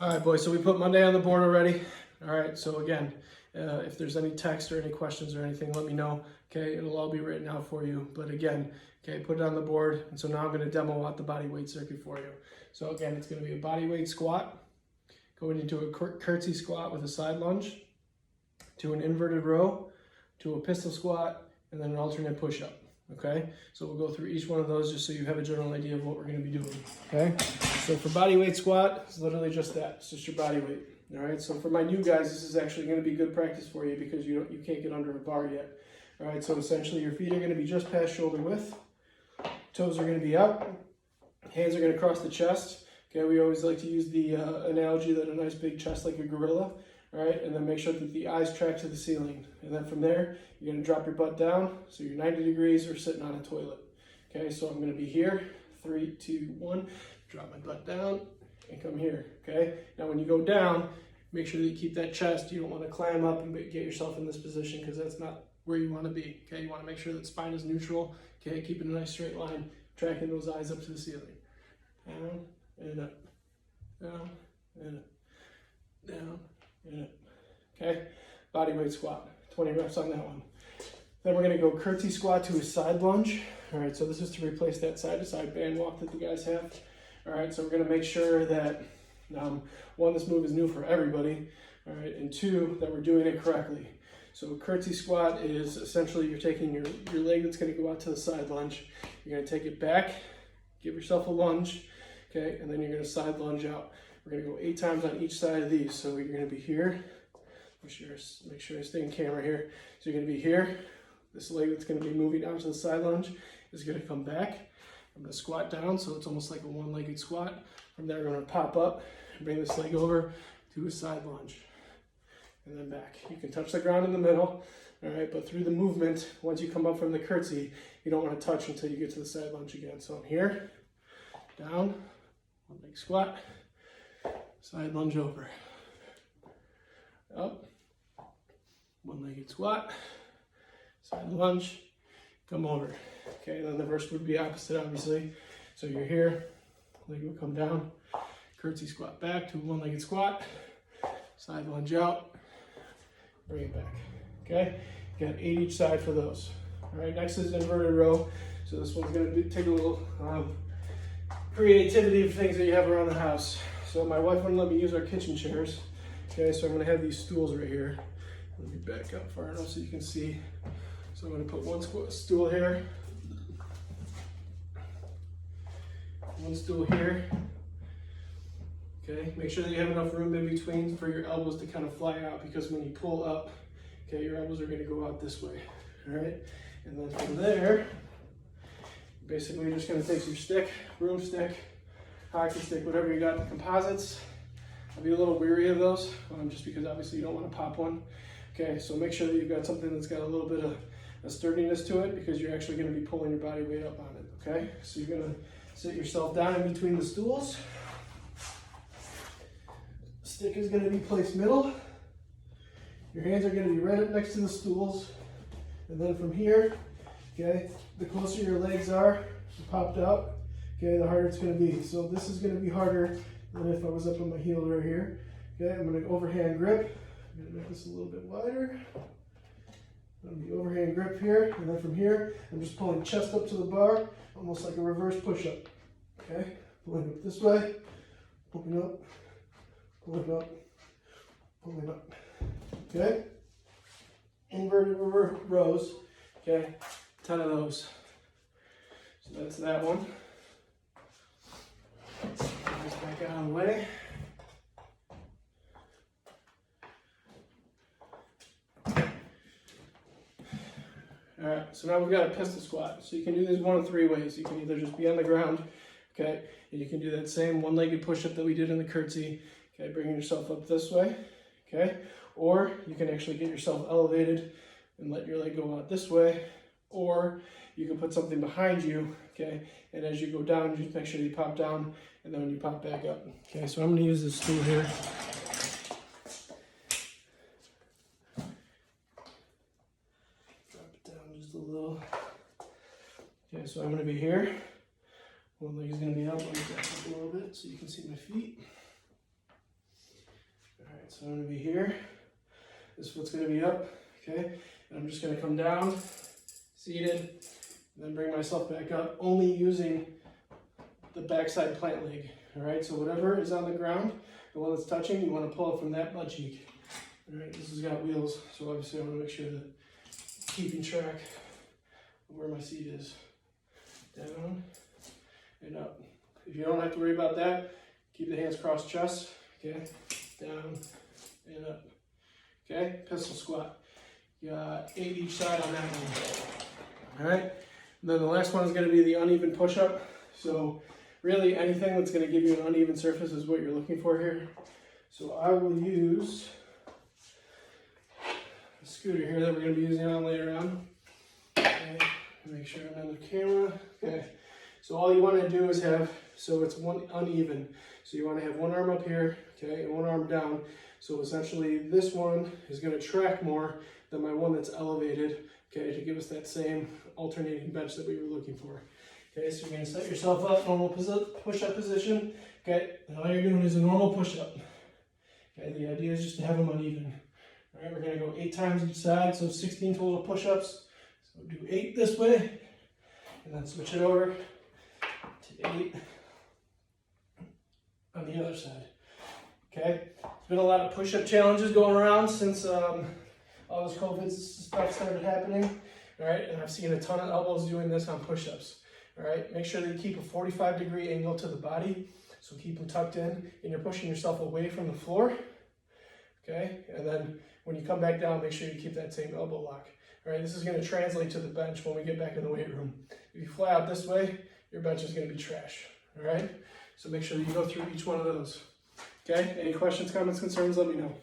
All right, boys, so we put Monday on the board already. All right, so again, if there's any text or any questions or anything, let me know. Okay, it'll all be written out for you. But again, okay, put it on the board. And so now I'm going to demo out the body weight circuit for you. So again, it's going to be a body weight squat, going into a curtsy squat with a side lunge, to an inverted row, to a pistol squat, and then an alternate push-up. Okay, so we'll go through each one of those just so you have a general idea of what we're going to be doing. Okay, so for body weight squat, it's literally just that. It's just your body weight. All right, so for my new guys, this is actually going to be good practice for you because you can't get under a bar yet. All right, so essentially your feet are going to be just past shoulder width, toes are going to be up, hands are going to cross the chest. Okay, we always like to use the analogy that a nice big chest like a gorilla. All right, and then make sure that the eyes track to the ceiling. And then from there, you're gonna drop your butt down, so you're 90 degrees or sitting on a toilet. Okay, so I'm gonna be here, 3, 2, 1, drop my butt down, and come here, okay? Now when you go down, make sure that you keep that chest. You don't wanna climb up and get yourself in this position because that's not where you wanna be, okay? You wanna make sure that spine is neutral, okay? Keeping a nice straight line, tracking those eyes up to the ceiling. Down, and up, down, and up, down, and up. Okay, body weight squat, 20 reps on that one. Then we're gonna go curtsy squat to a side lunge. All right, so this is to replace that side to side band walk that the guys have. All right, so we're gonna make sure that one, this move is new for everybody. All right, and two, that we're doing it correctly. So a curtsy squat is essentially you're taking your leg that's gonna go out to the side lunge. You're gonna take it back, give yourself a lunge, okay, and then you're gonna side lunge out. We're gonna go 8 times on each side of these. So you're gonna be here. Make sure I stay in camera here. So you're gonna be here. This leg that's gonna be moving out to the side lunge is gonna come back. I'm gonna squat down, so it's almost like a one-legged squat. From there, I'm gonna pop up and bring this leg over to a side lunge. And then back. You can touch the ground in the middle, all right, but through the movement, once you come up from the curtsy, you don't wanna touch until you get to the side lunge again. So I'm here, down, one-leg squat, side lunge over, up, one-legged squat, side lunge, come over. Okay, and then the reverse would be opposite, obviously. So you're here, leg will come down, curtsy squat back to a one-legged squat, side lunge out, bring it back. Okay, you got 8 each side for those. All right, next is inverted row. So this one's gonna take a little creativity of things that you have around the house. So my wife wouldn't let me use our kitchen chairs. Okay, so I'm gonna have these stools right here. Let me back up far enough so you can see. So I'm gonna put one stool here, one stool here. Okay, make sure that you have enough room in between for your elbows to kind of fly out because when you pull up, okay, your elbows are gonna go out this way, all right? And then from there, basically you're just gonna take your stick, broomstick, hockey stick, whatever you got, the composites. I'll be a little weary of those, just because obviously you don't want to pop one. Okay, so make sure that you've got something that's got a little bit of a sturdiness to it because you're actually going to be pulling your body weight up on it. Okay, so you're going to sit yourself down in between the stools. Stick is going to be placed middle. Your hands are going to be right up next to the stools. And then from here, okay, the closer your legs are popped out, okay, the harder it's going to be. So this is going to be harder than if I was up on my heel right here. Okay, I'm going to overhand grip. I'm going to make this a little bit wider. I'm going to be overhand grip here, and then from here, I'm just pulling chest up to the bar, almost like a reverse push-up. Okay, pulling up this way, pulling up, pulling up, pulling up. Okay, inverted rows. Okay, 10 of those. So that's that one. Just back out of the way. All right, so now we've got a pistol squat. So you can do this one of 3 ways. You can either just be on the ground, okay, and you can do that same one-legged push-up that we did in the curtsy, okay, bringing yourself up this way, okay, or you can actually get yourself elevated and let your leg go out this way, or you can put something behind you, okay, and as you go down, just make sure you pop down, and then when you pop back up. Okay, so I'm gonna use this stool here. Drop it down just a little. Okay, so I'm gonna be here. One leg is gonna be out, let me back up a little bit so you can see my feet. So I'm going to be here. This foot's going to be up, okay? And I'm just going to come down, seated, and then bring myself back up, only using the backside plant leg. All right, so whatever is on the ground, the one that's touching, you want to pull it from that butt cheek. All right, this has got wheels, so obviously I want to make sure that I'm keeping track of where my seat is. Down and up. If you don't have to worry about that, keep the hands crossed chest, okay? Down and up. Okay, pistol squat. You got 8 each side on that one. All right, and then the last one is going to be the uneven push-up. So really anything that's going to give you an uneven surface is what you're looking for here. So I will use a scooter here that we're going to be using on later on. Okay, make sure I'm on the camera. Okay, so all you want to do is have, so it's one uneven. So you want to have one arm up here, okay, and one arm down. So essentially this one is going to track more than my one that's elevated, okay, to give us that same alternating bench that we were looking for. Okay, so you're going to set yourself up, normal push-up position. Okay, and all you're doing is a normal push-up. Okay, the idea is just to have them uneven. All right, we're going to go 8 times each side, so 16 total push-ups. So do 8 this way, and then switch it over to 8 on the other side. Okay, there's been a lot of push-up challenges going around since all this COVID stuff started happening. All right, and I've seen a ton of elbows doing this on push-ups. All right, make sure that you keep a 45-degree angle to the body, so keep them tucked in, and you're pushing yourself away from the floor, okay? And then when you come back down, make sure you keep that same elbow lock. All right, this is going to translate to the bench when we get back in the weight room. If you fly out this way, your bench is going to be trash, all right? So make sure that you go through each one of those, okay? Any questions, comments, concerns, let me know.